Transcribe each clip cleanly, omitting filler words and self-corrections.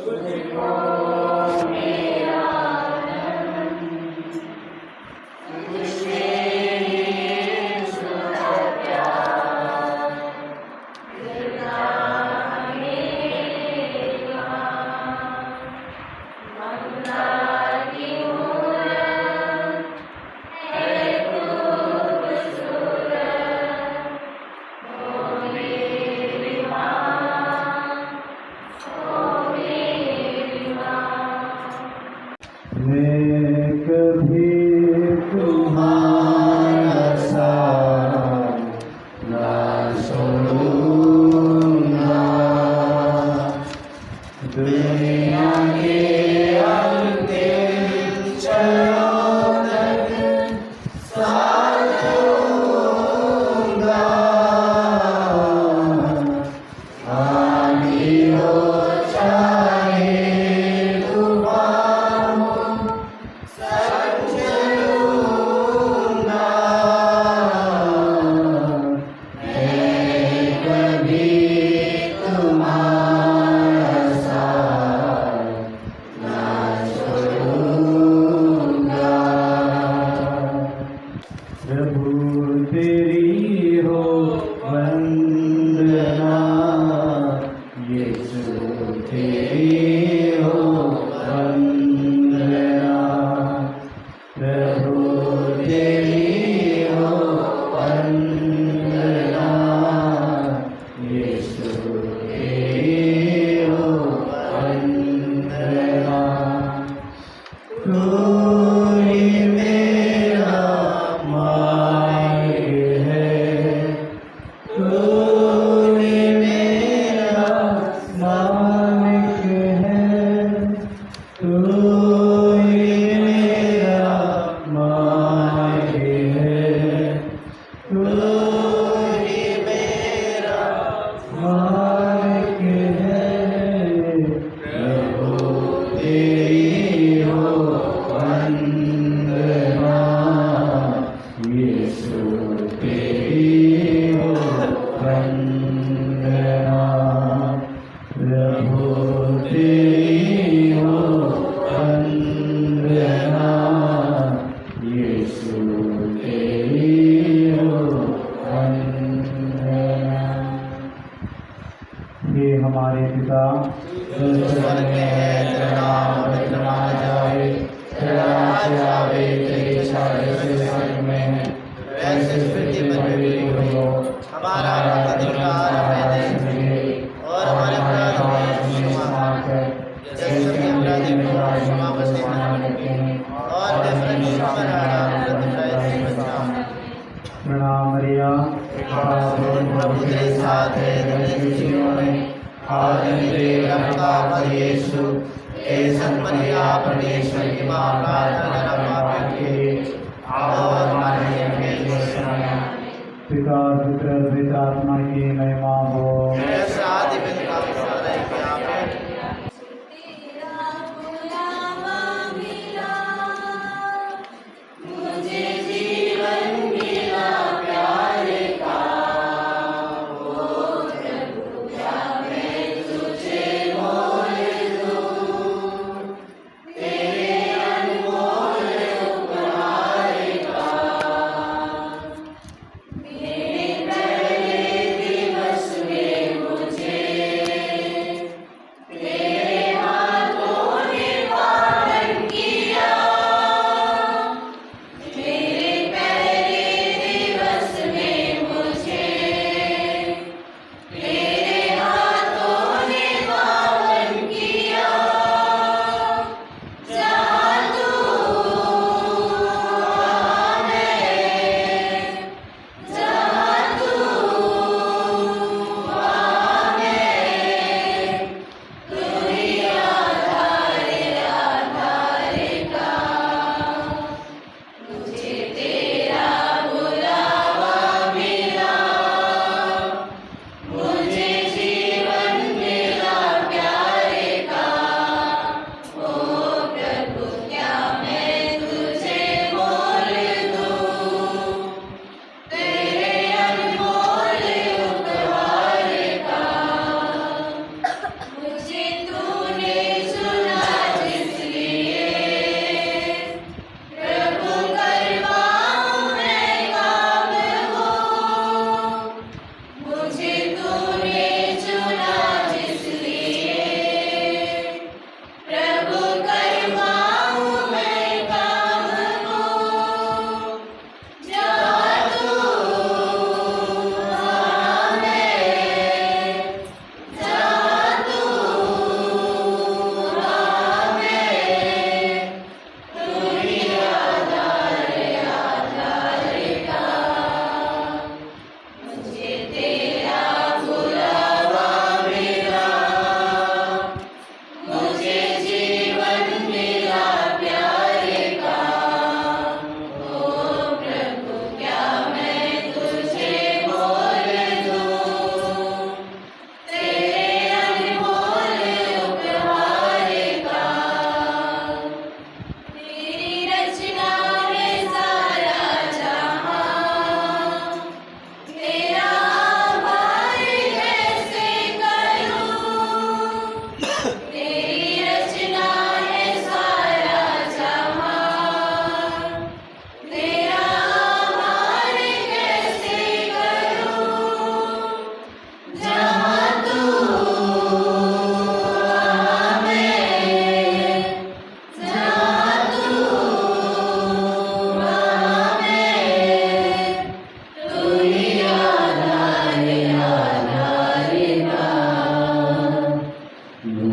मुझे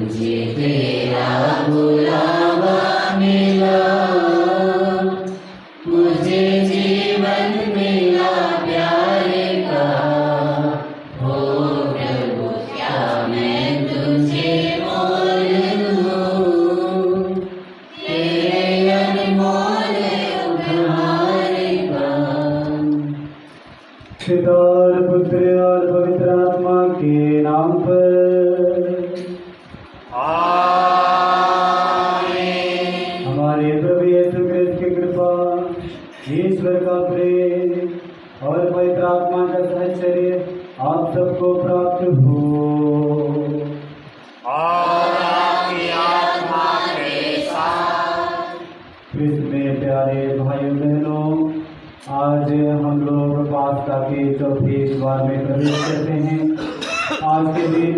मुझे तेरा बुलावा मिला, मुझे जीवन मिला प्यारे का। हो प्रभु क्या मैं तुझे बोल दूं, तेरे अनमोल उपहार का। पिता और पुत्र और पवित्र आत्मा के नाम पर आमीन। हमारे प्रभु यीशु क्रिस्त की कृपा, ईश्वर का प्रेम और पवित्र आत्मा का सहचर्य आप सबको प्राप्त हो और आपकी आत्मा के साथ। क्रिस्त में प्यारे भाइयों बहनों, आज हम लोग पास्ता के चौथे इतवार में प्रवेश करते हैं। आज के दिन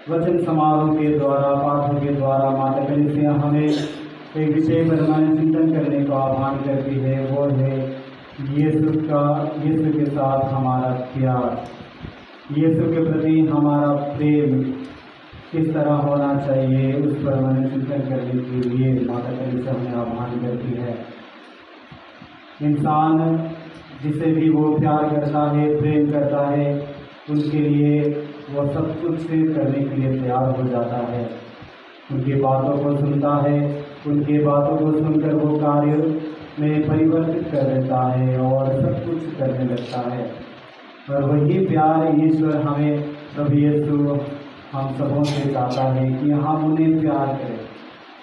वचन समारोह के द्वारा, पाठों के द्वारा माता कलीसिया हमें एक विषय पर चिंतन करने का आह्वान करती है। वो है यीशु के साथ हमारा प्यार, यीशु के प्रति हमारा प्रेम किस तरह होना चाहिए, उस पर मन चिंतन करने के लिए माता कलीसिया हमें आह्वान करती है। इंसान जिसे भी वो प्यार करता है, प्रेम करता है, उनके लिए वो सब कुछ करने के लिए तैयार हो जाता है। उनकी बातों को सुनता है, उनकी बातों को सुनकर वो कार्य में परिवर्तित कर देता है और सब कुछ करने लगता है। और वही प्यार ईश्वर हमें, प्रभु यीशु हम सबों से चाहता है कि हम उन्हें प्यार करें,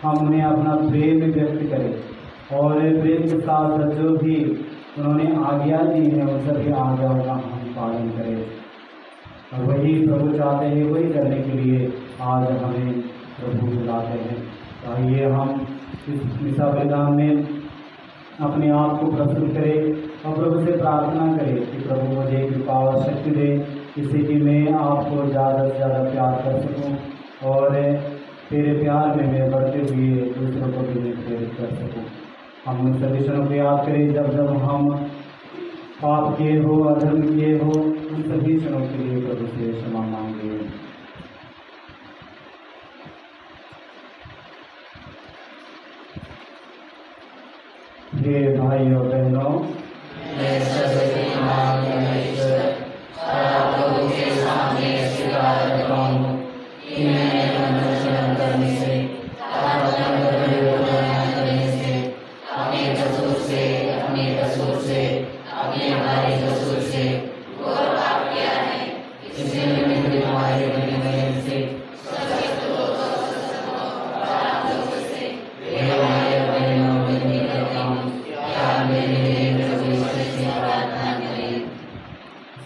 हम उन्हें अपना प्रेम व्यक्त करें और प्रेम के साथ जो भी उन्होंने आज्ञा दी है उन सभी आज्ञाओं का हम पालन करें। और वही प्रभु चाहते हैं, वही करने के लिए आज हमें प्रभु बुलाते हैं। आइए हम इस मिसा बलिदान में अपने आप को प्रस्तुत करें और प्रभु से प्रार्थना करें कि प्रभु मुझे कृपा और शक्ति दे, जिससे कि मैं आपको ज़्यादा से ज़्यादा प्यार कर सकूं और तेरे प्यार में मैं बढ़ते हुए दूसरों को भी प्रेरित कर सकूं। हम उन सभी क्षणों को याद करें जब जब हम पाप किए हो, अधर्म किए हो, उन सभी क्षणों के लिए प्रभु से क्षमा मांगे। हे भाइयों बहनों, मैं सबके नाम परमेश्वर आपको के सामने स्वीकार करता हूँ कि मैंने अनुसरण करने से, अपने कसूर से, अपने भारी कसूर से और पाप किया है। इसलिए मैं तुम्हारे बने वचन से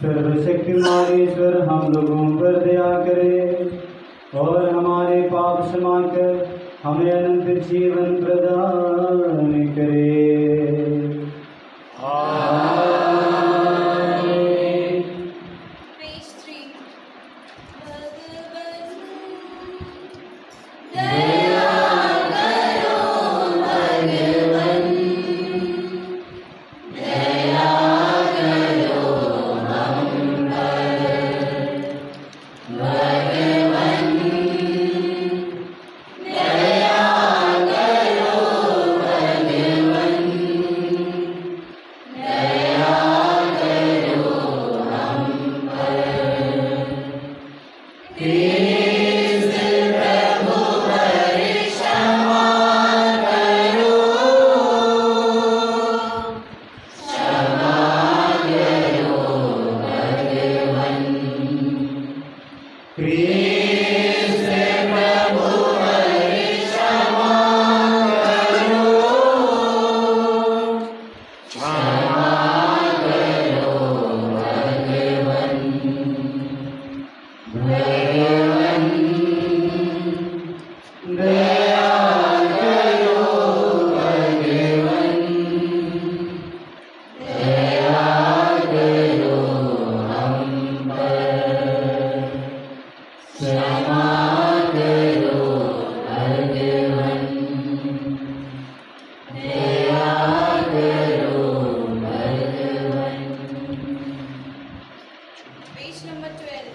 सर्वशक्तिमान ईश्वर हम लोगों पर दया करे और हमारे पाप क्षमा कर हमें अनंत जीवन प्रदान करे। आमीन। Page 3. दया करो भगवन, दया करो हम पर भगवन, दया करो भगवन, दया करो हम पर। क्रिस्त प्रभु पर क्षमा करो, क्षमा करो भगवन। क्रिस्त प्रभु पर क्षमा करो, क्षमा करो भगवन, भगवन दया करो भगवन, दया करो हम पर, क्षमा करो भगवन, दया करो भगवन। Page number 12.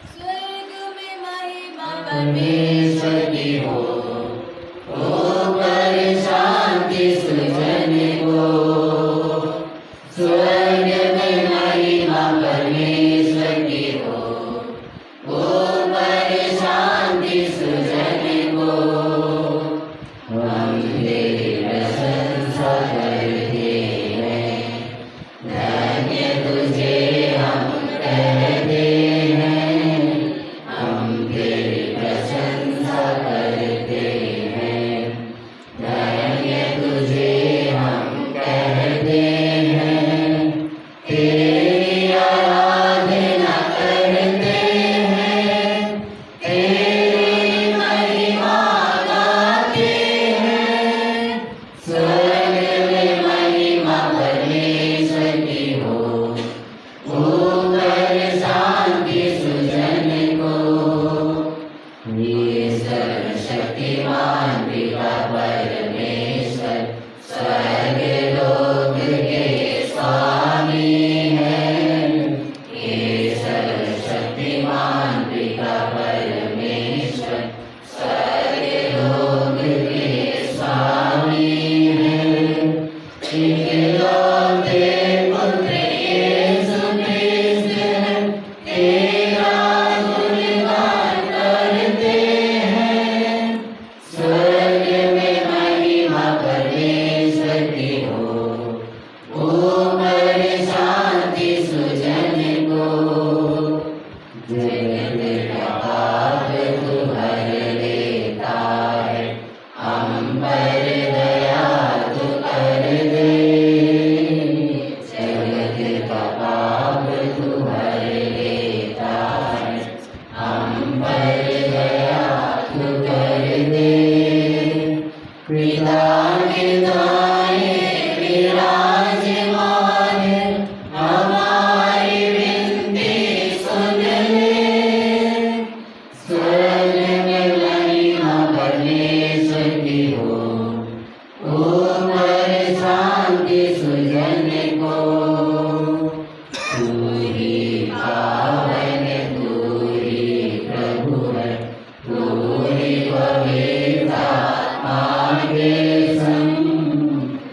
स्वर्ग में महिमा परमेश्वर की हो ऊपर शांति सुजन को। स्वर्ग में महिमा परमेश्वर की हो ऊपर शांति सुजन को। हम तेरी प्रशंसा करते हैं, धन्य तुझे हम कहते हैं। हम तेरी प्रशंसा करते हैं, धन्य तुझे हम कहते हैं। तेरी आराधना करते हैं, तेरी महिमा गाते हैं। स्वर्ग में महिमा परमेश्वर की हो ऊपर शांति सुजन को। ये सर्वशक्तिमान पिता परमेश्वर स्वर्ग लोक के स्वामी हैं। ये सर्वशक्तिमान पिता परमेश्वर स्वर्ग लोक के स्वामी हैं। इकलौते पुत्र यीशु क्रिस्त हैं, तेरा गुणगान करते हैं। स्वर्ग में महिमा परमेश्वर की हो ऊपर शांति सुजन को। जगत का पाप तू हर लेता है, हम पर दया तू कर दे। जगत का पाप तू हर लेता है, हम पर दया तू कर दे। पिता के दाएं विराजमान हमारी विनती सुन ले। स्वर्ग में महिमा परमेश्वर की हो ऊपर शांति सुजन को। तू ही पावन, तू ही प्रभु है, तू ही पवित्र आत्मा के संग।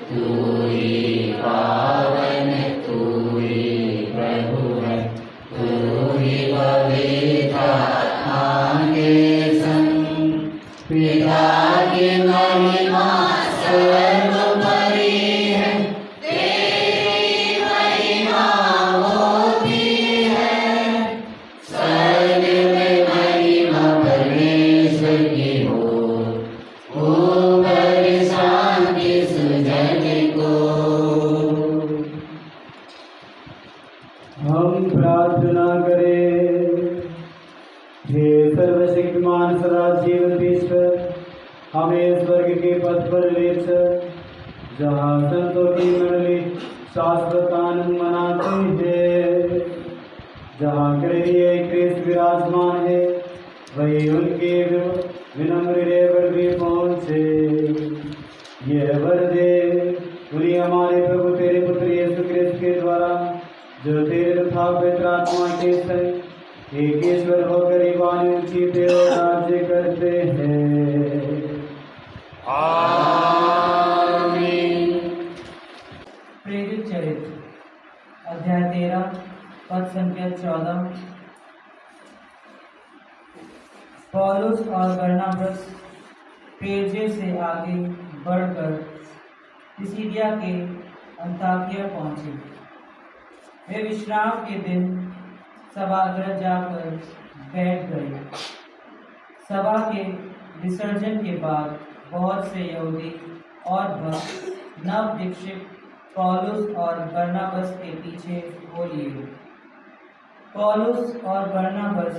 तू ही पावन, तू ही प्रभु है, तू ही पवित्र आत्मा के संग। पिता की महिमा सर्वोपरि है, तेरी महिमा होती है। स्वर्ग में महिमा परमेश्वर की हो ऊपर शांति सुजन को। हम प्रार्थना करें। हे सर्वशक्तिमान सदा जीवन ईश्वर, हमें स्वर्ग के पथ पर ले चल, जहाँ संतों की मंडली शाश्वत आनंद मनाते हैं। जहाँ गृह क्रिस्त विराजमान है, वही उनके विनम्र हृदय पर भी पहुँचे। यह वर दे उन्हें हमारे प्रभु तेरे पुत्र यीशु क्रिस्त के द्वारा, जो तेरे तथा पवित्र आत्मा के संग एक ईश्वर होकर ईवान जीते और राज्य करते हैं। आमीन। प्रेरित चरित्र अध्याय 13 पद संख्या 14। पौलुस और बरनबास पेरजे से आगे बढ़कर पिसिदिया के अंताकिया पहुंचे। वे विश्राम के दिन सभागृह जाकर बैठ गए। सभा के विसर्जन के बाद बहुत से यहूदी और भक्त नव दीक्षित पौलुस और बरनबास के पीछे हो लिए। पौलुस और बरनबास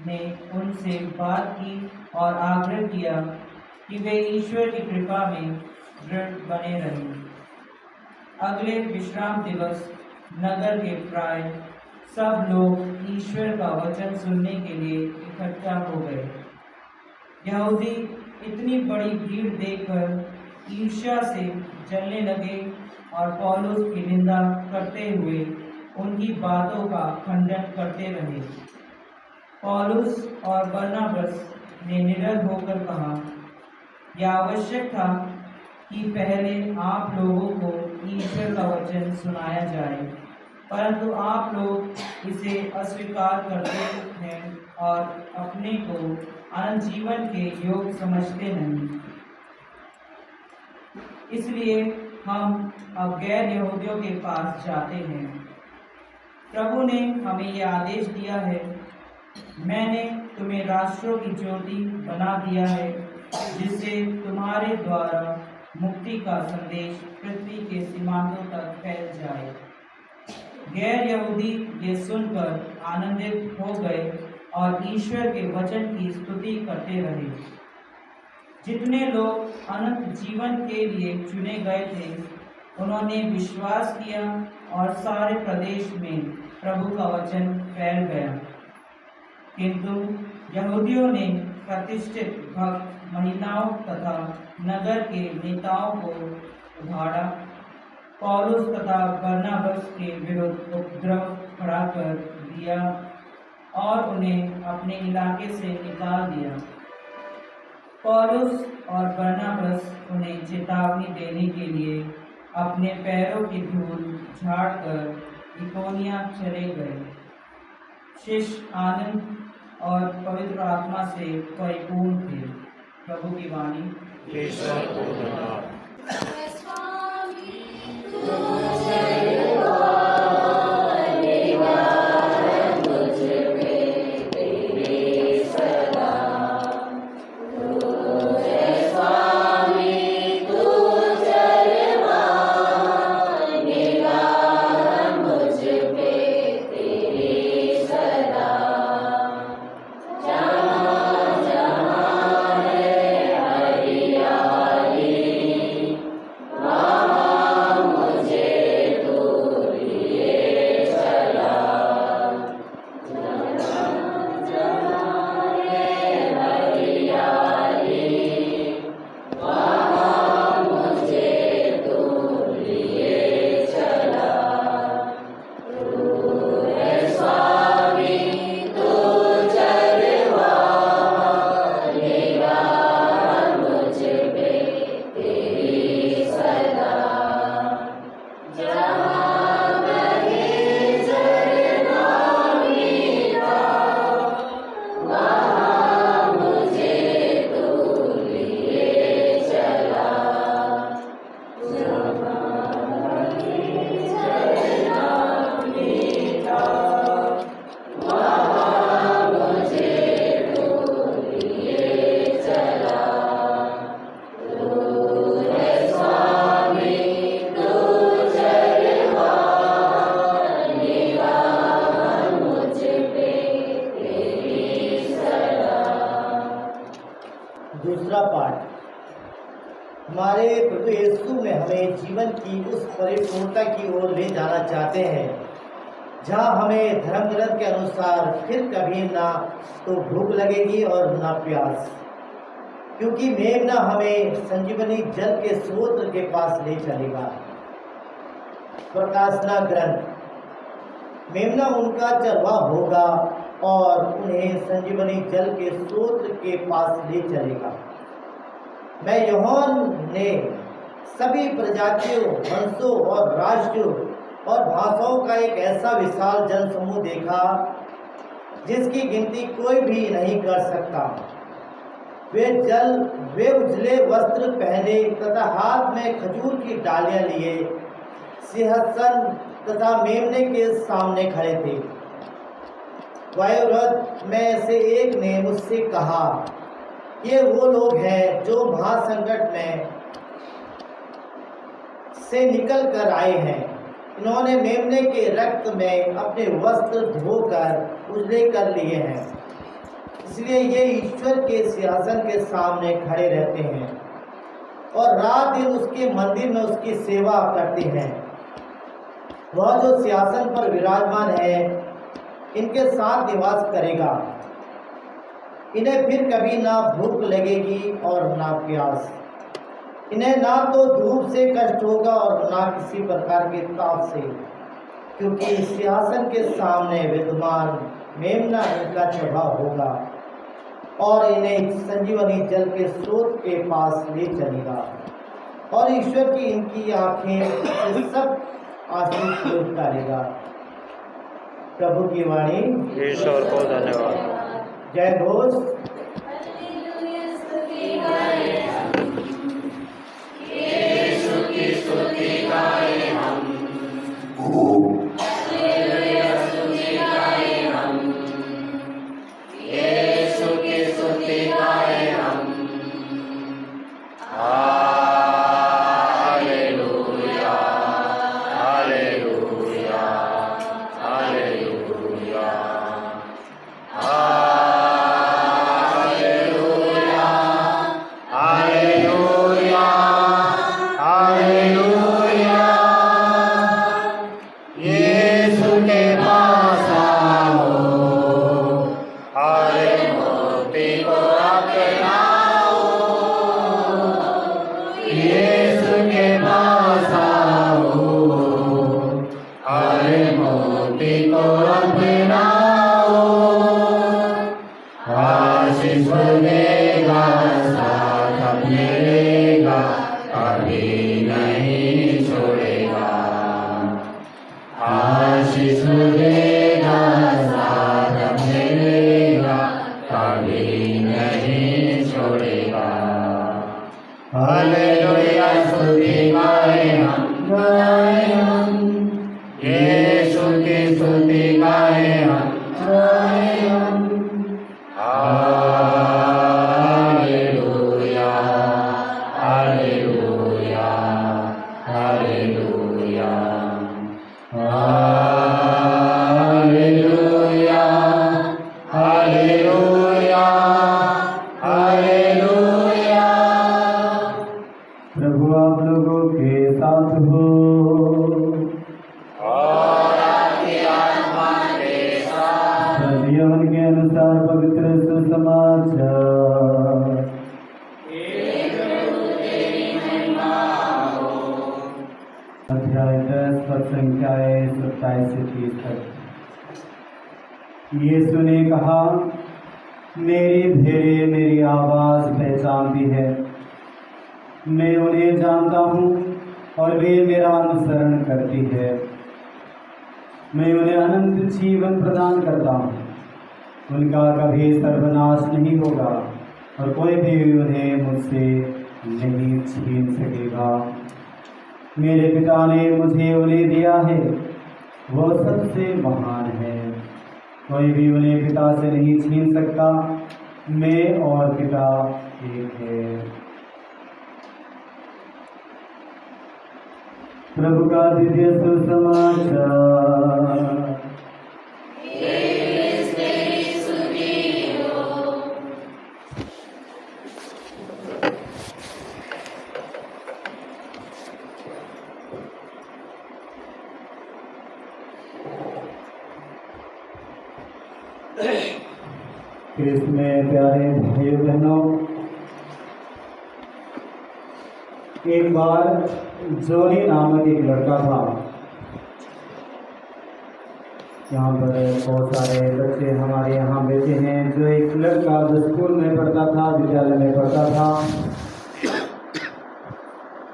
ने उनसे बात की और आग्रह किया कि वे ईश्वर की कृपा में दृढ़ बने रहें। अगले विश्राम दिवस नगर के प्राय सब लोग ईश्वर का वचन सुनने के लिए इकट्ठा हो गए। यहूदी इतनी बड़ी भीड़ देखकर ईर्ष्या से जलने लगे और पौलुस की निंदा करते हुए उनकी बातों का खंडन करते रहे। पौलुस और बरनबास ने निडर होकर कहा, यह आवश्यक था कि पहले आप लोगों को ईश्वर का वचन सुनाया जाए, परंतु आप लोग इसे अस्वीकार करते हैं और अपने को अनंत जीवन के योग्य समझते नहीं। इसलिए हम अब गैर यहूदियों के पास जाते हैं। प्रभु ने हमें यह आदेश दिया है, मैंने तुम्हें राष्ट्रों की ज्योति बना दिया है, जिससे तुम्हारे द्वारा मुक्ति का संदेश पृथ्वी के सीमांतों तक फैल जाए। गैर यहूदी ये सुनकर आनंदित हो गए और ईश्वर के वचन की स्तुति करते रहे। जितने लोग अनंत जीवन के लिए चुने गए थे, उन्होंने विश्वास किया और सारे प्रदेश में प्रभु का वचन फैल गया। किंतु यहूदियों ने प्रतिष्ठित भक्त महिलाओं तथा नगर के नेताओं को उभारा, पौलुस तथा बरनबास के विरुद्ध उपद्रव खड़ा कर दिया और उन्हें अपने इलाके से निकाल दिया। पौलुस और बरनबास उन्हें चेतावनी देने के लिए अपने पैरों की धूल झाड़कर इकोनिया चले गए। शिष्य आनंद और पवित्र आत्मा से परिपूर्ण थे। प्रभु की वाणी। ईश्वर को धन्यवाद। स्वामी दूसरा पाठ। हमारे प्रभु यीशु में हमें जीवन की उस परिपूर्णता की ओर ले जाना चाहते हैं जहाँ हमें धर्म ग्रंथ के अनुसार फिर कभी ना तो भूख लगेगी और ना प्यास, क्योंकि मेमना हमें संजीवनी जल के स्रोत के पास ले चलेगा। प्रकाशना ग्रंथ। मेमना उनका चरवा होगा और उन्हें संजीवनी जल के स्रोत के पास ले चलेगा। मैं यूहन्ना ने सभी प्रजातियों, वंशों और राज्यों और भाषाओं का एक ऐसा विशाल जनसमूह देखा जिसकी गिनती कोई भी नहीं कर सकता। वे उजले वस्त्र पहने तथा हाथ में खजूर की डालियां लिए सिंहासन तथा मेमने के सामने खड़े थे। वायुरथ में से एक ने मुझसे कहा, ये वो लोग हैं जो महासंकट में से निकल कर आए हैं। इन्होंने मेमने के रक्त में अपने वस्त्र धोकर उजले कर लिए हैं, इसलिए ये ईश्वर के सिंहासन के सामने खड़े रहते हैं और रात दिन उसके मंदिर में उसकी सेवा करते हैं। वह जो सिंहासन पर विराजमान है इनके साथ निवास करेगा। इन्हें फिर कभी ना भूख लगेगी और ना प्यास। इन्हें ना तो धूप से कष्ट होगा और ना किसी प्रकार के ताप से, क्योंकि सिंहासन के सामने विद्यमान मेमना इनका चढ़ा होगा और इन्हें संजीवनी जल के स्रोत के पास ले चलेगा और ईश्वर की इनकी आंखें से सब आंसू पोंछ डालेगा। प्रभु की वाणी। ईश्वर को धन्यवाद। जय घोष। यीशु ने कहा, मेरी भेड़ें मेरी आवाज़ पहचानती है, मैं उन्हें जानता हूँ और वे मेरा अनुसरण करती है। मैं उन्हें अनंत जीवन प्रदान करता हूँ, उनका कभी सर्वनाश नहीं होगा और कोई भी उन्हें मुझसे नहीं छीन सकेगा। मेरे पिता ने मुझे उन्हें दिया है, वो सबसे महान है, कोई भी उन्हें पिता से नहीं छीन सकता। मैं और पिता एक है। प्रभु का दिव्य सुसमाचार। क्रिस्त में प्यारे भाइयों बहनों, एक बार जोनी नामक एक लड़का था। यहाँ पर बहुत सारे बच्चे हमारे यहाँ बैठे हैं। जो एक लड़का जो स्कूल में पढ़ता था, विद्यालय में पढ़ता था,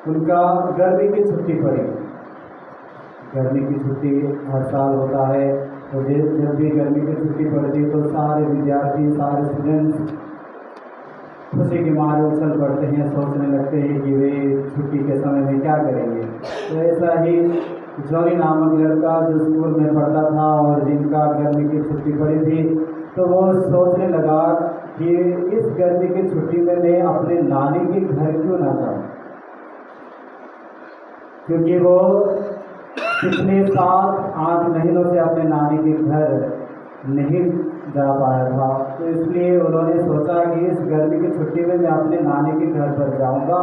उनका गर्मी की छुट्टी पड़ी। गर्मी की छुट्टी हर साल होता है, तो जब भी गर्मी की छुट्टी पड़ती तो सारे विद्यार्थी, सारे स्टूडेंट्स खुशी के मारे उछल पड़ते हैं, सोचने लगते हैं कि वे छुट्टी के समय में क्या करेंगे। तो ऐसा ही जॉनी नामक लड़का जो स्कूल में पढ़ता था और जिनका गर्मी की छुट्टी पड़ी थी, तो वो सोचने लगा कि इस गर्मी की छुट्टी में मैं अपने नानी के घर क्यों ना जाऊँ, क्योंकि वो पिछले 7-8 महीनों से अपने नानी के घर नहीं जा पाया था। तो इसलिए उन्होंने सोचा कि इस गर्मी की छुट्टी में मैं अपने नानी के घर पर जाऊंगा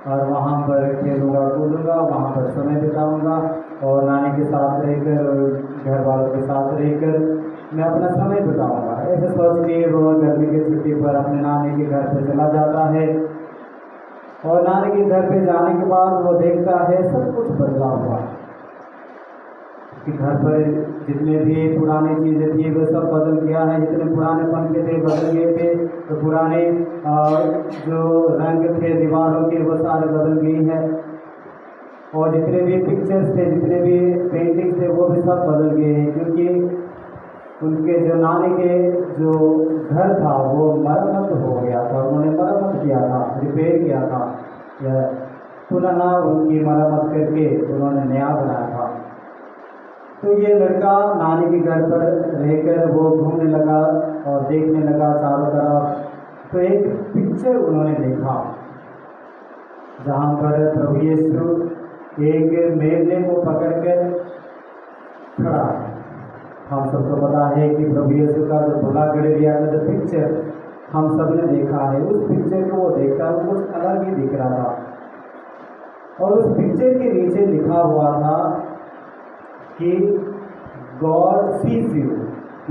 और वहां पर खेलूँगा कूदूँगा, वहां पर समय बिताऊंगा और नानी के साथ रहकर, घर वालों के साथ रहकर मैं अपना समय बिताऊंगा। ऐसे सोच के वो गर्मी की छुट्टी पर अपने नानी के घर पर चला जाता है और नानी के घर पर जाने के बाद वो देखता है सब कुछ बदला हुआ। कि घर पर जितने भी पुरानी चीज़ें थी वो सब बदल गया है, जितने पुराने पंखे थे बदल गए थे, तो पुराने जो रंग थे दीवारों के वो सारे बदल गई है, और जितने भी पिक्चर्स थे, जितने भी पेंटिंग्स थे वो भी सब बदल गए हैं, क्योंकि उनके जो नानी के जो घर था वो मरम्मत हो गया था, उन्होंने मरम्मत किया था, रिपेयर किया था, या पुनः उनकी मरम्मत करके उन्होंने नया बनाया था। तो ये लड़का नानी के घर पर रहकर वो घूमने लगा और देखने लगा चारों तरफ। तो एक पिक्चर उन्होंने देखा जहाँ पर प्रभु यीशु एक मेमने को पकड़कर खड़ा है। हम सबको पता है कि प्रभु यीशु का जो भला गड़ेरिया का जो पिक्चर हम सब ने देखा है, उस पिक्चर को वो देखता है, कुछ अलग ही दिख रहा था। और उस पिक्चर के नीचे लिखा हुआ था कि गॉड सीज यू,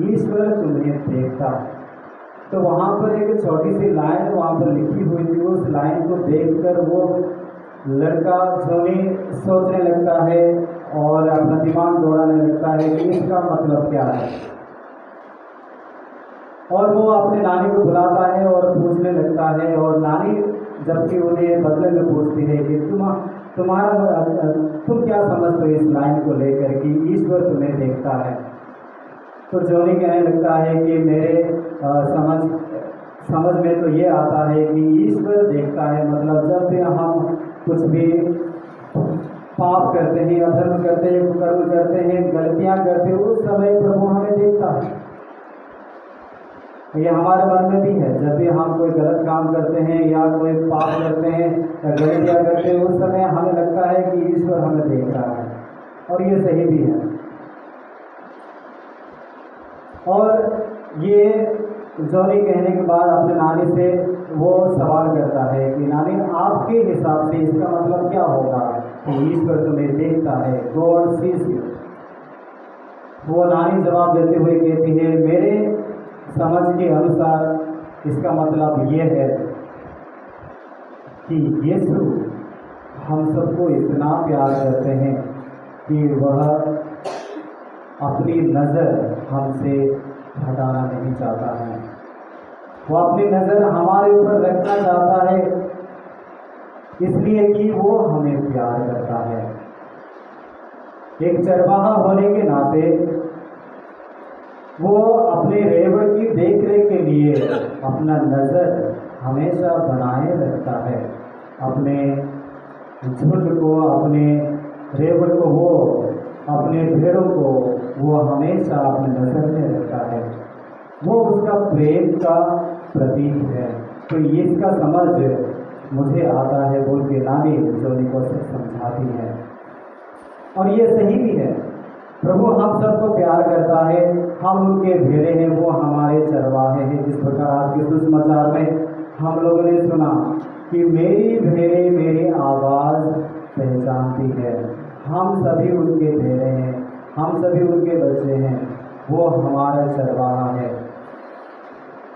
ईश्वर तुम्हें देखता है। तो वहाँ पर एक छोटी सी लाइन वहाँ पर लिखी हुई थी, उस लाइन को देखकर वो लड़का जोनी सोचने लगता है और अपना दिमाग दौड़ाने लगता है कि इसका मतलब क्या है। और वो अपने नानी को बुलाता है और पूछने लगता है, और नानी जबकि उन्हें बदले में पूछती है कि तुम क्या समझते हो इस लाइन को लेकर कि ईश्वर तुम्हें देखता है। तो जोनी कहने लगता है कि मेरे समझ में तो ये आता है कि ईश्वर देखता है, मतलब जब भी हम कुछ भी पाप करते हैं, अधर्म करते हैं, कुकर्म करते हैं, गलतियां करते हैं, उस समय प्रभु हमें देखता है। ये हमारे मन में भी है, जब भी हम कोई गलत काम करते हैं या कोई पाप करते हैं या गलतियां करते हैं, उस समय हमें लगता है कि ईश्वर हमें देख रहा है, और ये सही भी है। और ये जोनी कहने के बाद अपने नानी से वो सवाल करता है कि नानी आपके हिसाब से इसका मतलब क्या होगा कि ईश्वर तुम्हें देखता है, गॉड सीज यू। वो नानी जवाब देते हुए कहती है, मेरे समझ के अनुसार इसका मतलब ये है कि यीशु हम सबको इतना प्यार करते हैं कि वह अपनी नज़र हमसे हटाना नहीं चाहता है। वो अपनी नज़र हमारे ऊपर रखना चाहता है, इसलिए कि वो हमें प्यार करता है। एक चरवाहा होने के नाते वो अपने रेवड़ की देखरेख के लिए अपना नज़र हमेशा बनाए रखता है। अपने झुंड को, अपने रेवड़ को, वो अपने भेड़ों को वो हमेशा अपने नज़र में रखता है। वो उसका प्रेम का प्रतीक है। तो इसका समझ मुझे आता है बोल के नानी जोनी को समझाती है, और ये सही भी है। प्रभु हम सबको प्यार करता है, हम उनके भेड़े हैं, वो हमारे चरवाहे हैं। जिस प्रकार आज के सुसमाचार में हम लोगों ने सुना कि मेरी भेड़े मेरी आवाज़ पहचानती है। हम सभी उनके भेड़े हैं, हम सभी उनके बच्चे हैं, वो हमारा चरवाहा है।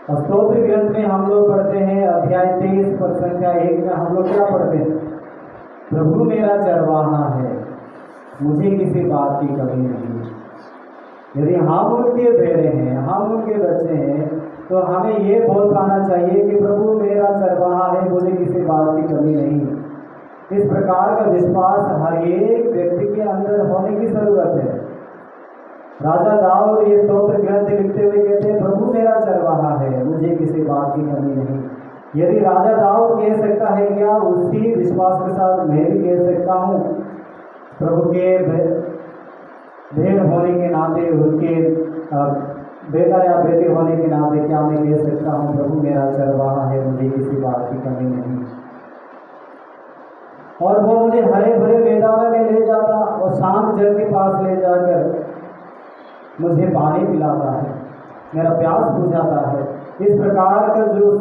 और स्तोत्र ग्रंथ में हम लोग पढ़ते हैं अध्याय 23 पद संख्या 1 में हम लोग क्या पढ़ते हैं? प्रभु मेरा चरवाहा है, मुझे किसी बात की कमी नहीं। यदि हम उनके भेड़े हैं, हम उनके बच्चे हैं, तो हमें ये बोल पाना चाहिए कि प्रभु मेरा चरवाहा है, मुझे किसी बात की कमी नहीं। इस प्रकार का विश्वास हर एक व्यक्ति के अंदर होने की जरूरत है। राजा दाऊद ये स्तोत्र ग्रंथ लिखते हुए कहते हैं, प्रभु मेरा चरवाहा है, मुझे किसी बात की कमी नहीं। यदि राजा दाऊद कह सकता है, क्या उसी विश्वास के साथ मैं भी कह सकता हूँ? प्रभु के भेड़ होने के नाते, उनके बेटा या बेटे होने के नाते क्या मैं कह सकता हूँ, प्रभु मेरा चरवाहा है, मुझे किसी बात की कमी नहीं। और वो मुझे हरे भरे मैदान में ले जाता और शांत जल के पास ले जाकर मुझे पानी पिलाता है, मेरा प्यास बुझाता है। इस प्रकार का जो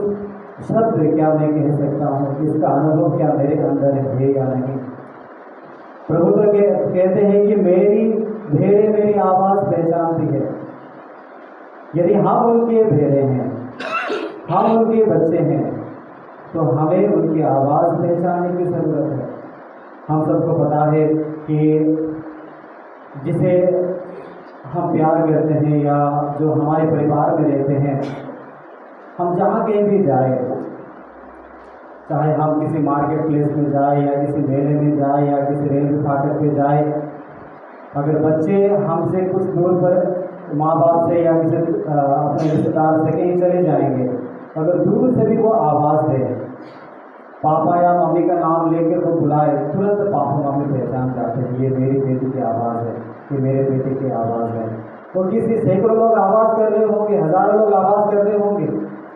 शब्द क्या मैं कह सकता हूँ, इसका अनुभव क्या मेरे अंदर है या नहीं? प्रभु तो कहते हैं कि मेरी भेड़ें मेरी आवाज़ पहचानती है। यदि हम उनके भेड़े हैं, हम उनके बच्चे हैं, तो हमें उनकी आवाज़ पहचानने की ज़रूरत है। हम सबको पता है कि जिसे हम प्यार करते हैं या जो हमारे परिवार में रहते हैं, हम जहाँ कहीं भी जाए, चाहे हम किसी मार्केट प्लेस में जाए या किसी मेले में जाए या किसी रेलवे फाटक पे जाए, अगर बच्चे हमसे कुछ दूर पर माँ बाप से या किसी अपने रिश्तेदार से कहीं चले जाएंगे, अगर दूर से भी वो आवाज़ दे, पापा या मम्मी का नाम लेकर वो बुलाए, तुरंत पापा मम्मी पहचान जाते हैं ये मेरी बेटी की आवाज़ है, ये मेरे बेटे की आवाज़ है। तो किसी सैकड़ों लोग आवाज़ कर रहे होंगे, हज़ारों लोग आवाज़ कर रहे होंगे,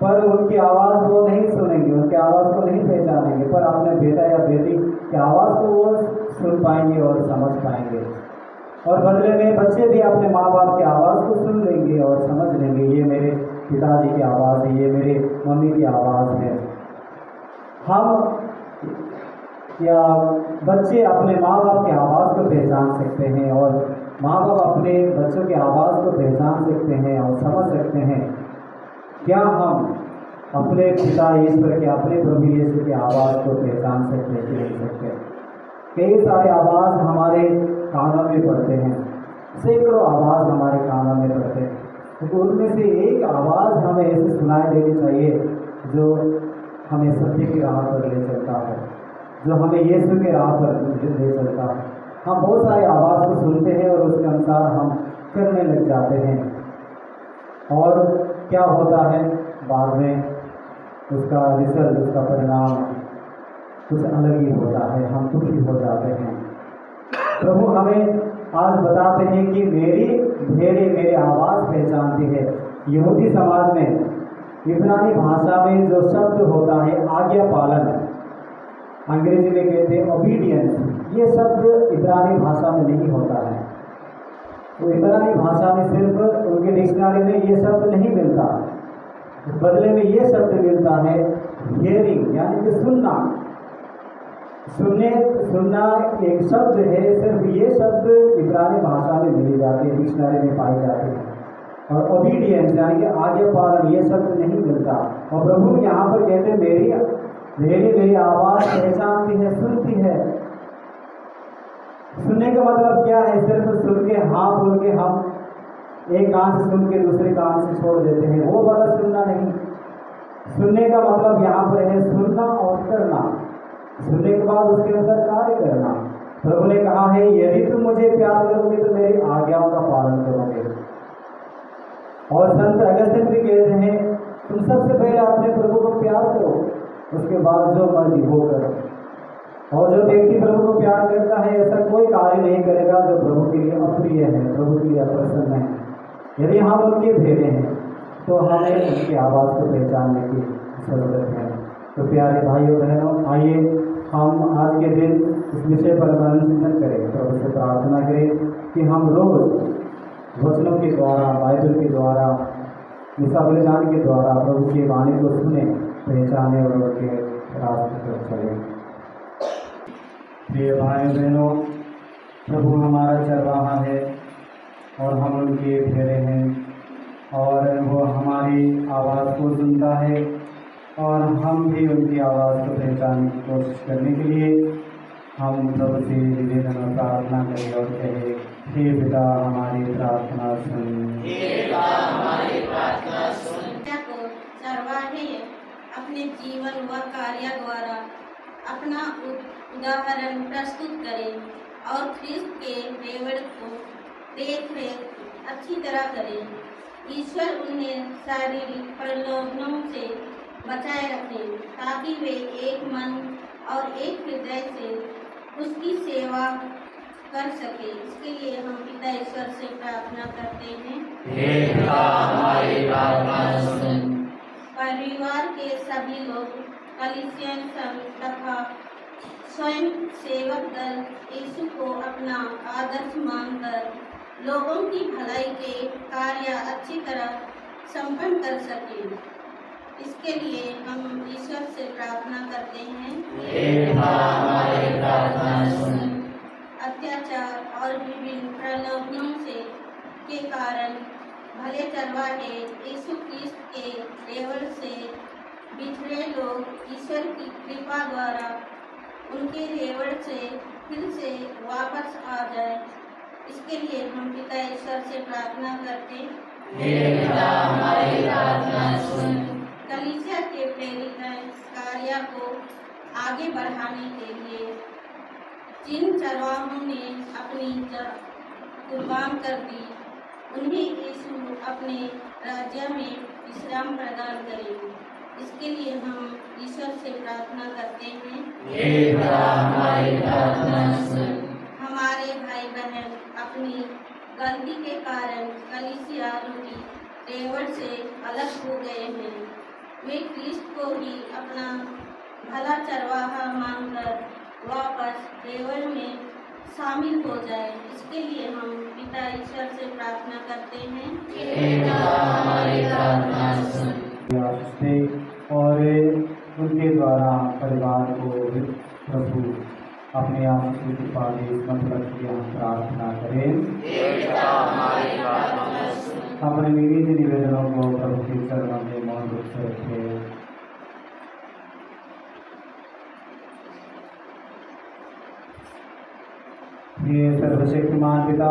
पर उनकी आवाज़ वो नहीं सुनेंगे, उनकी आवाज़ को नहीं पहचानेंगे, पर अपने बेटा या बेटी की आवाज़ को वो सुन पाएंगे और समझ पाएंगे। और बदले में बच्चे भी अपने माँ बाप की आवाज़ को सुन लेंगे और समझ लेंगे ये मेरे पिताजी की आवाज़ है, ये मेरे मम्मी की आवाज़ है। हम या बच्चे अपने माँ बाप की आवाज़ को पहचान सकते हैं और माँ बाप अपने बच्चों की आवाज़ को पहचान सकते हैं और समझ सकते हैं। क्या हम अपने पिता ईश्वर के, अपने प्रभु यीशु की आवाज़ को पहचान सकते हैं कि नहीं सकते? कई सारे आवाज़ हमारे कानों में पड़ते हैं, सैकड़ों आवाज़ हमारे कानों में पड़ते हैं, तो उनमें से एक आवाज़ हमें ऐसे सुनाई देनी चाहिए जो हमें सत्य की राह पर ले चलता है, जो हमें यीशु के राह पर ले चलता है। हम बहुत सारी आवाज़ को सुनते हैं और उसके अनुसार हम करने लग जाते हैं, और क्या होता है बाद में उसका रिजल्ट, उसका परिणाम कुछ अलग ही होता है, हम दुखी हो जाते हैं। प्रभु हमें आज बताते हैं कि मेरी भेड़ें मेरी आवाज़ पहचानती है। यहूदी समाज में इब्रानी भाषा में जो शब्द होता है आज्ञा पालन, अंग्रेजी में कहते हैं ओबीडियंस, ये शब्द इब्रानी भाषा में नहीं होता है। तो इब्रानी भाषा में सिर्फ उनके डिक्शनरी में ये शब्द नहीं मिलता, बदले में ये शब्द मिलता है हियरिंग, यानी कि सुनना। सुनना एक शब्द है, सिर्फ ये शब्द इब्रानी भाषा में मिली जाती है, डिक्शनरी में पाई जाती है। और ओबीडियंस यानी कि आज्ञा पालन, ये शब्द नहीं मिलता। और प्रभु यहाँ पर कहते हैं मेरी आवाज़ पहचानती है, सुनती है। सुनने का मतलब क्या है? सिर्फ सुन के हाँ बोल के हम एक कान से सुन के दूसरे कान से छोड़ देते हैं, वो वाला सुनना नहीं। सुनने का मतलब यहाँ पर है सुनना और करना, सुनने के बाद उसके अनुसार कार्य करना। प्रभु ने कहा है यदि तुम मुझे प्यार करोगे तो मेरी आज्ञाओं का पालन करोगे। और संत अगस्तिन भी कहते हैं तुम सबसे पहले अपने प्रभु को प्यार करो, उसके बाद जो मर्जी वो करो। और जो व्यक्ति प्रभु को प्यार करता है ऐसा कोई कार्य नहीं करेगा जो प्रभु के लिए अप्रिय है, प्रभु के लिए अप्रसन्न है। यदि हम उनके भेड़े हैं तो हमें उनकी आवाज़ को पहचानने की जरूरत है। तो प्यारे भाइयों बहनों, आइए हम आज के दिन इस विषय पर मनन चिंतन करें, प्रभु से प्रार्थना करें कि हम रोज वचनों के द्वारा, बाइबल के द्वारा, मिसा बलिदान के द्वारा प्रभु की वाणी को सुने, पहचाने और उनके रास्ते पर चलें। प्रिय भाई बहनों, प्रभु हमारा चरवाहा है और हम उनके भेड़े हैं, और वो हमारी आवाज़ को सुनता है, और हम भी उनकी आवाज़ को पहचानने की कोशिश करने के लिए हम प्रभु से निवेदन और प्रार्थना करें और कहें हे पिता हमारी प्रार्थना सुन। को चरवाहे अपने जीवन व कार्य द्वारा अपना उदाहरण प्रस्तुत करें और ख्रिस्त के रेवड़ को देख रेख अच्छी तरह करें। ईश्वर उन्हें शारीरिक प्रलोभनों से बचाए रखें ताकि वे एक मन और एक हृदय से उसकी सेवा कर सके। इसके लिए हम पिता ईश्वर से प्रार्थना करते हैं। हे पिता हमारी प्रार्थना सुन। परिवार के सभी लोग, कलीसियन संघ तथा स्वयं सेवक दल यीशु को अपना आदर्श मानकर लोगों की भलाई के कार्य अच्छी तरह संपन्न कर सकें। इसके लिए हम ईश्वर से प्रार्थना करते हैं। हे पिता हमारी प्रार्थना सुन। अत्याचार और विभिन्न प्रलोभनों के कारण भले चरवाहे यीशु क्रिस्त के रेवड़ से बिछड़े लोग ईश्वर की कृपा द्वारा उनके रेवड़ से फिर से वापस आ जाए। इसके लिए हम पिता ईश्वर से प्रार्थना करते हैं। हे पिता हमारी प्रार्थना सुन। कलीसिया के प्रेरित कार्य को आगे बढ़ाने के लिए जिन चरवाहों ने अपनी कुर्बान कर दी, उन्हें यीशु अपने राज्य में विश्राम प्रदान करेंगे। इसके लिए हम ईश्वर से प्रार्थना करते हैं। हे पिता हमारी प्रार्थना सुन। हमारे भाई बहन अपनी गलती के कारण कलीसिया रूपी रेवड़ से अलग हो गए हैं। वे क्रिस्त को ही अपना भला चरवाहा मानकर वापस रेवड़ में शामिल हो जाए। इसके लिए हम पिता ईश्वर से प्रार्थना करते हैं। हे पिता हमारी प्रार्थना सुन। से और उनके द्वारा परिवार को प्रभु अपने आप की कृपा दे, इस मतलब की हम प्रार्थना करें। हे पिता हमारी प्रार्थना सुन। अपने निजी निवेदनों को प्रभु के चरणों में मौन रूप से रखें। ये सर्वशक्तिमान पिता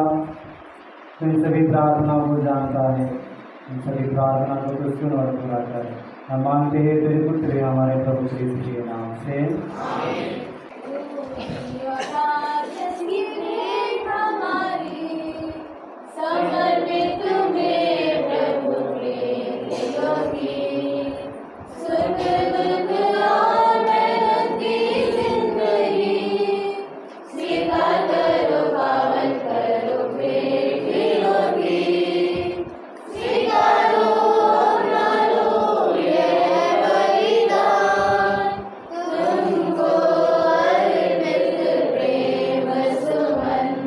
इन सभी प्रार्थनाओं को जानता है, इन सभी प्रार्थना को तो सुन और पूरा कर। हम मांगते हैं तेरे पुत्र हमारे प्रभु श्री के नाम से। समर्पित तुम्हें प्रभु प्रेम योगी, सुख दुख और मेहनत की जिंदगी, स्वीकार करो पावन करो प्रेम योगी, स्वीकारो अपना लो ये बलिदान, तुमको अर्पित प्रेम सुमन।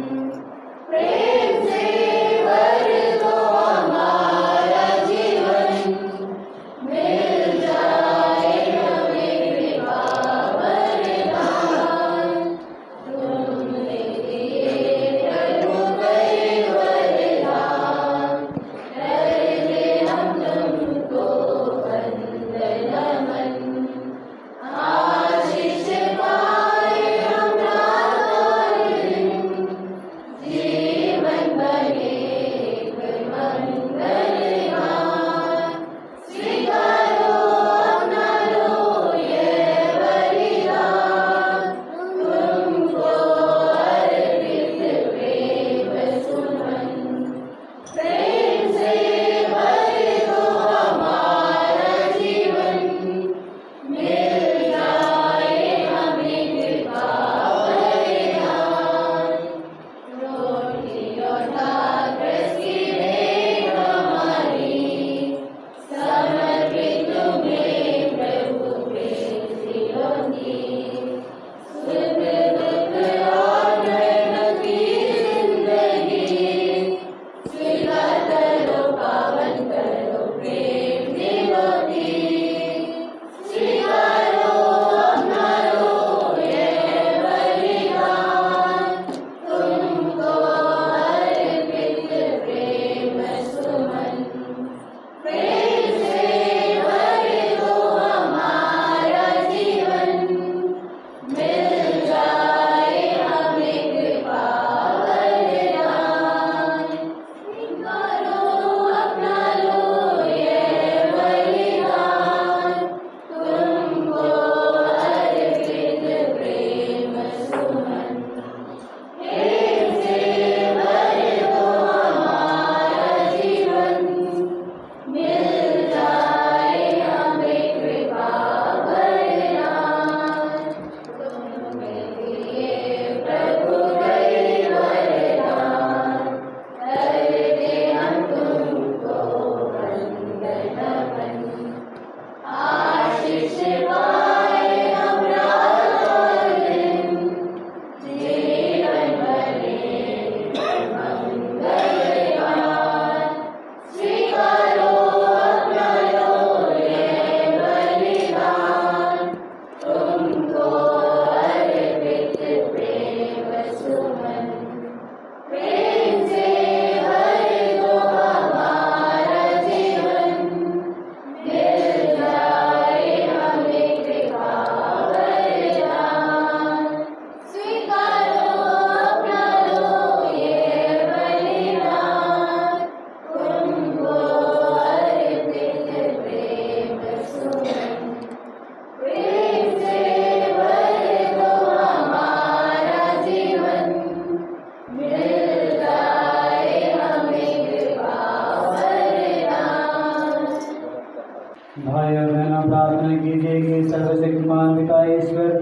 भाई और बहनों, प्रार्थना कीजिए कि सर्वशक्तिमान पिता ईश्वर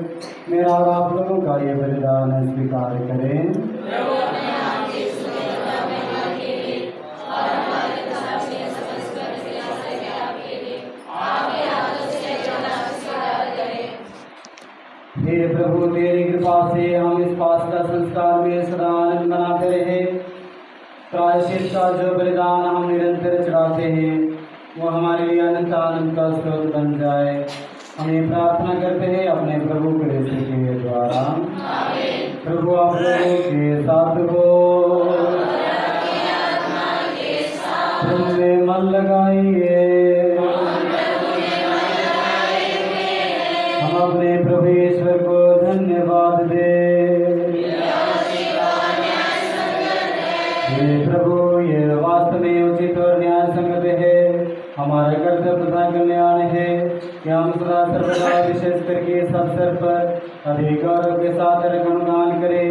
मेरा और आप लोगों का ये बलिदान स्वीकार करें। हे प्रभु, तेरी कृपा से हम इस पास्का संस्कार में सदा आनंद मनाते रहे। प्रायश्चित का जो बलिदान हम निरंतर चढ़ाते हैं वो हमारे लिए अनंत आनंद का स्रोत बन जाए। हमें प्रार्थना करते हैं अपने प्रभु क्रिस्त के द्वारा। प्रभु आप लोगों के साथ हो, प्रभु में मन लगाइए। हम अपने प्रभु ईश्वर को धन्यवाद दें। हे प्रभु, ये वास्तव में उचित और न्याय संगत है, हमारा कर्तव्य तथा कल्याण है कि हम सदा सर्वदा विशेष करके इस अवसर पर अधिक गौरव के साथ गुणगान करें।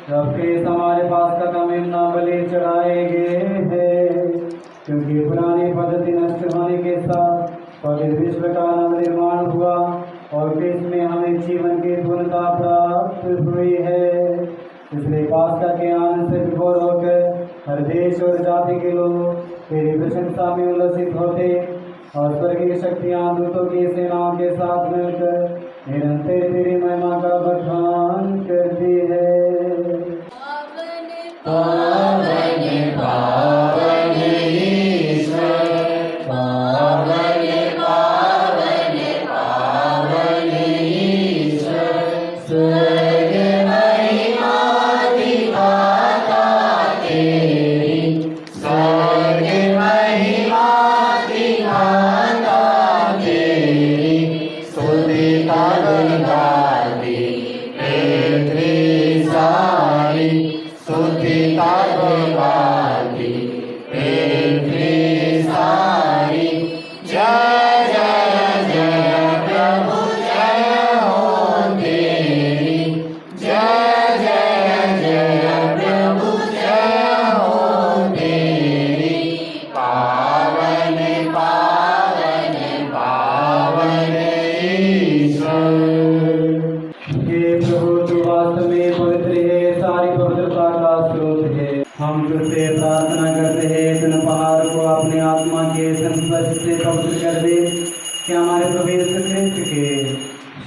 जब क्रिस्त हमारे पास का मेमना बलि चढ़ाए गए हैं, क्योंकि पुरानी पद्धति नष्ट होने के साथ पवित्र विश्व का नवनिर्माण हुआ और क्रिस्त में हमें जीवन की पूर्णता प्राप्त हुई है। इसलिए पास्का के आनंद से विभोर होकर हर देश और जाति के लोग तेरी प्रशंसा में उल्लसित होते और स्वर्गीय शक्तियां दूतों की सेनाओं के साथ मिलकर निरंतर तेरी महिमा का बखान करती है।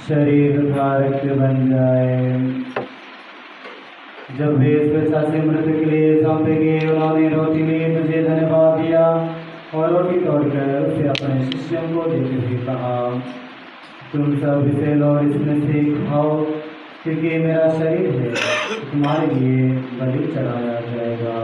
शरीर तथा रक्त बन जाए। जब वे स्वेच्छा से मृत्यु के लिए सौंपे गए, उन्होंने रोटी ली, तुझे धन्यवाद दिया और रोटी तोड़कर उसे अपने शिष्यों को देते हुए कहा, तुम सब इसे लो और इसमें से खाओ, क्योंकि मेरा शरीर है, तुम्हारे लिए बलि चढ़ाया जाएगा।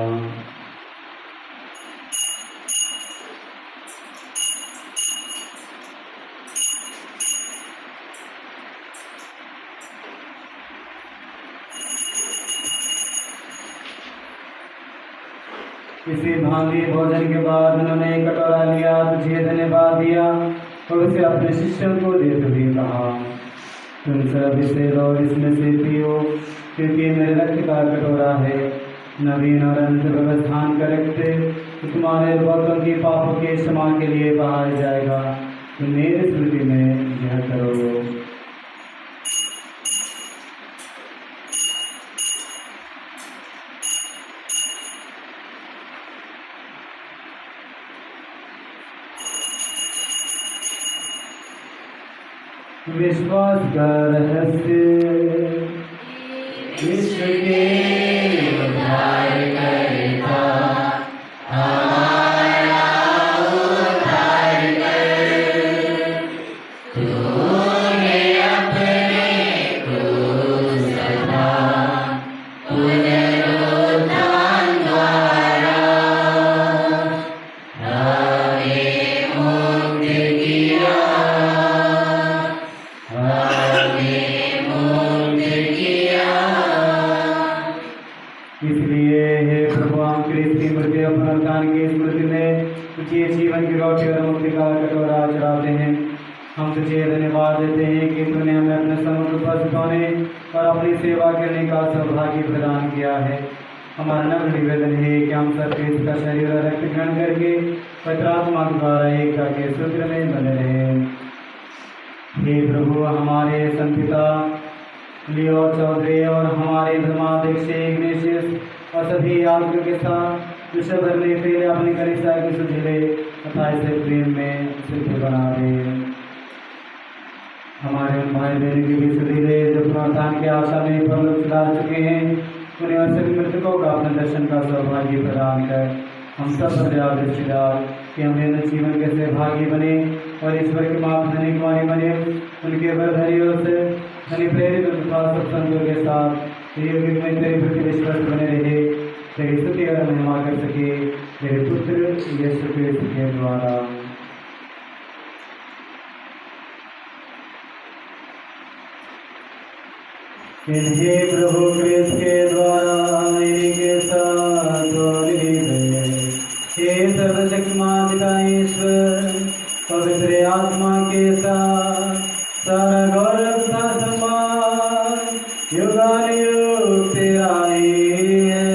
इसी भांति भोजन के बाद उन्होंने एक कटोरा लिया, तुझे धन्यवाद दिया और उसे अपने शिष्यों को देते हुए कहा, तुम सब इसे लो और इसमें से पियो, क्योंकि मेरे रक्त का कटोरा है, नवीन और अंत व्यवस्थान का रक्त तुम्हारे बहुतों की पापों के क्षमा के लिए बहाया जाएगा। तुम मेरी स्मृति में यह करो। विश्वास का रहस्य, विश्व के उद्धारकर्ता हमारा उद्धारकर, तूने अपने क्रूस तथा पुनरुत्थान द्वारा हमें मुक्त किया। इसलिए हे प्रभु, हम क्रिस्त की मृत्यु और पुनरुत्थान की स्मृति में तुझे जीवन की रोटी और मुक्ति का कटोरा चढ़ाते हैं। हम तुझे धन्यवाद देते हैं कि तूने हमें अपने समुद्र उपस्थित होने और अपनी सेवा करने का सौभाग्य प्रदान किया है। हमारा नम्र निवेदन है कि हम सब क्रिस्त का शरीर और रक्त ग्रहण करके पवित्र आत्मा द्वारा एकता के सूत्र में बने रहे। हे प्रभु, हमारे संपिता लियो चौधरी और हमारे धर्माध्यक्ष इग्नेशियस और सभी यात्रियों के साथ विश्व भरने के लिए अपनी कलिसिया की सुधिले तथा इसे प्रेम में सिद्ध बना दे। हमारे उन भाई बहन की भी सुधिले जो पुनरुत्थान की आशा में परलोक सुधार चुके हैं, उन्हें और सभी मृतकों का अपने दर्शन का सौभाग्य प्रदान कर हम सब पर दया दृष्टि डाल कि हम नित्य जीवन के सहभागी बने और ईश्वर के माप धनी कुमारी बने। उनके वरधनियों से धनी प्रेरित तथा सब संतों के साथ युग में तेरे प्रति विश्वास बने रहे, तेरी स्तुति और महिमा कर सके तेरे पुत्र यीशु क्रिस्त के द्वारा। इन्हें प्रभु क्रिस्त के द्वारा इनके साथ हे सर्वशक्तिमान पिता ईश्वर, पवित्र आत्मा के साथ सारा गौरव तथा सम्मान युगानुयुग तेरा ही है।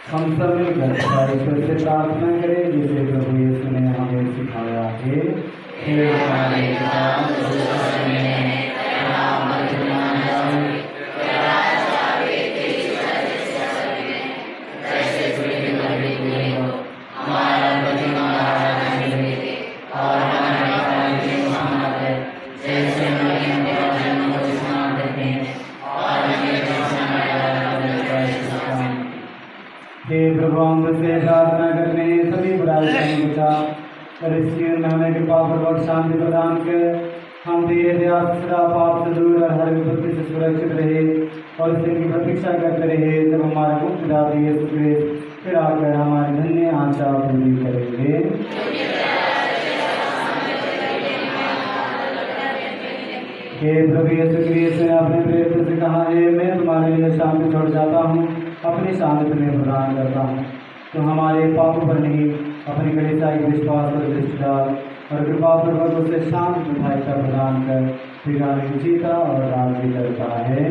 हम सब मिलकर ईश्वर से प्रार्थना करें जिसे प्रभु यीशु ने हमें सिखाया है। हे हमारे पिता जो स्वर्ग में है, तेरा नाम पूजित जाए, तेरा राज्य आवे, तेरी इच्छा जैसे स्वर्ग में है, वैसे पृथ्वी पर भी पूरी हो। हमारा प्रतिदिन आहार हमें दे और हमारे पाप की क्षमा कर, जैसे हम अपने अपराधियों को क्षमा करते हैं, और हमें परीक्षा में डालना मत कर। हे प्रभु, हम तुझसे प्रार्थना करते हैं सभी बुराई से बचा और इस जीवन में हमें कृपा पूर्वक शांति प्रदान कर हम धीरे धीरे सदा पाप से दूर और हर विपत्ति से सुरक्षित रहे और इस दिन की प्रतीक्षा करते रहे जब हमारे मुक्त दाता यीशु क्रिस्त फिर आकर हमारी धन्य आशा पूरी करेंगे। हे प्रभु यीशु क्रिस्त ने अपने प्रेरितों से कहा है, मैं तुम्हारे लिए शांति छोड़ जाता हूँ, अपनी शांति तुम्हें प्रदान करता हूँ। तो हमारे पापों पर नहीं अपनी कलिसिया के विश्वास पर दृष्टि डाल और कृपा पूर्वक उसे शांति तथा इच्छा प्रदान कर फिर जीता और राज्य करता है।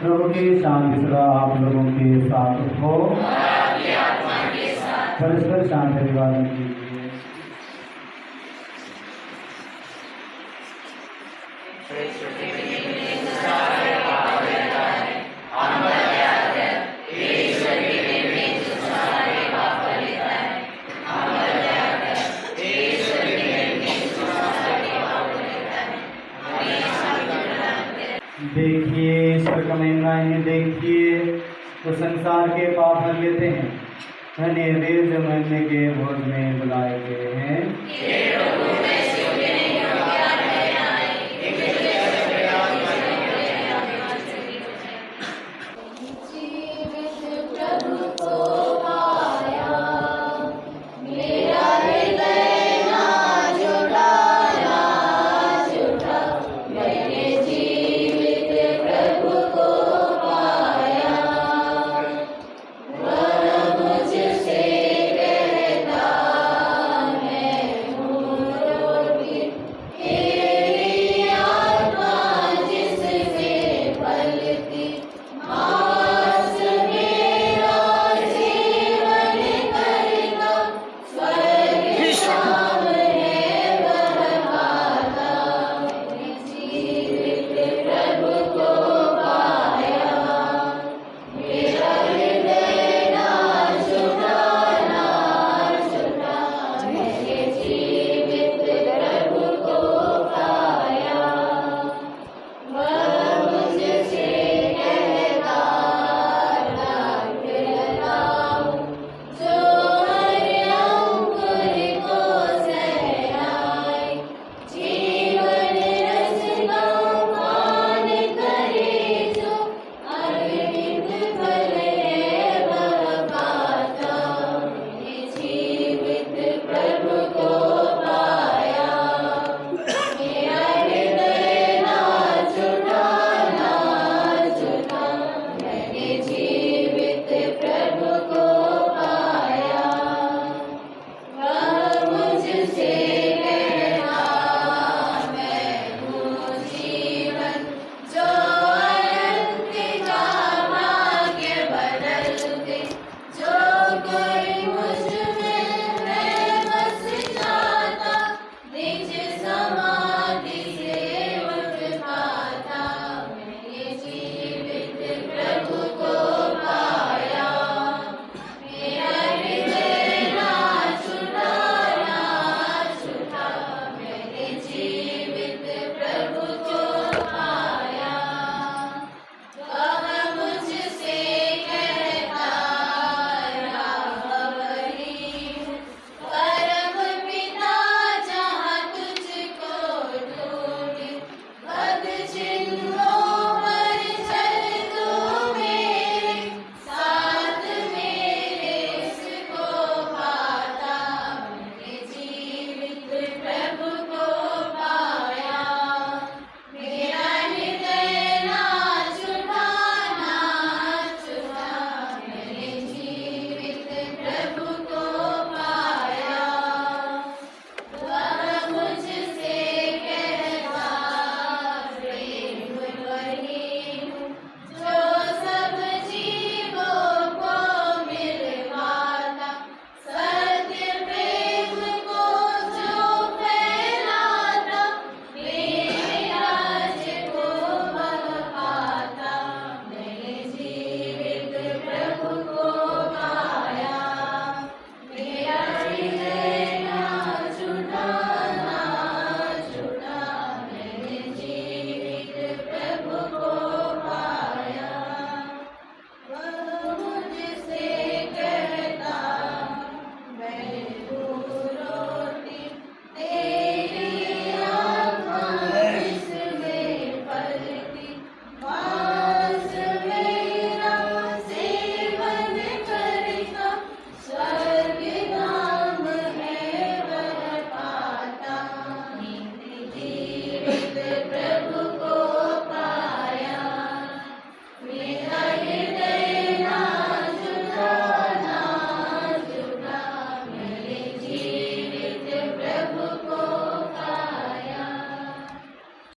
प्रभु की शांति सदा आप लोगों के साथ हो, परस्पर शांति अभिवादन कीजिए। देखिए ईश्वर का महिमा है, देखिए वो संसार के पाप हर लेते हैं। धन्य वे जो मरने के भोज में बुलाए गए हैं।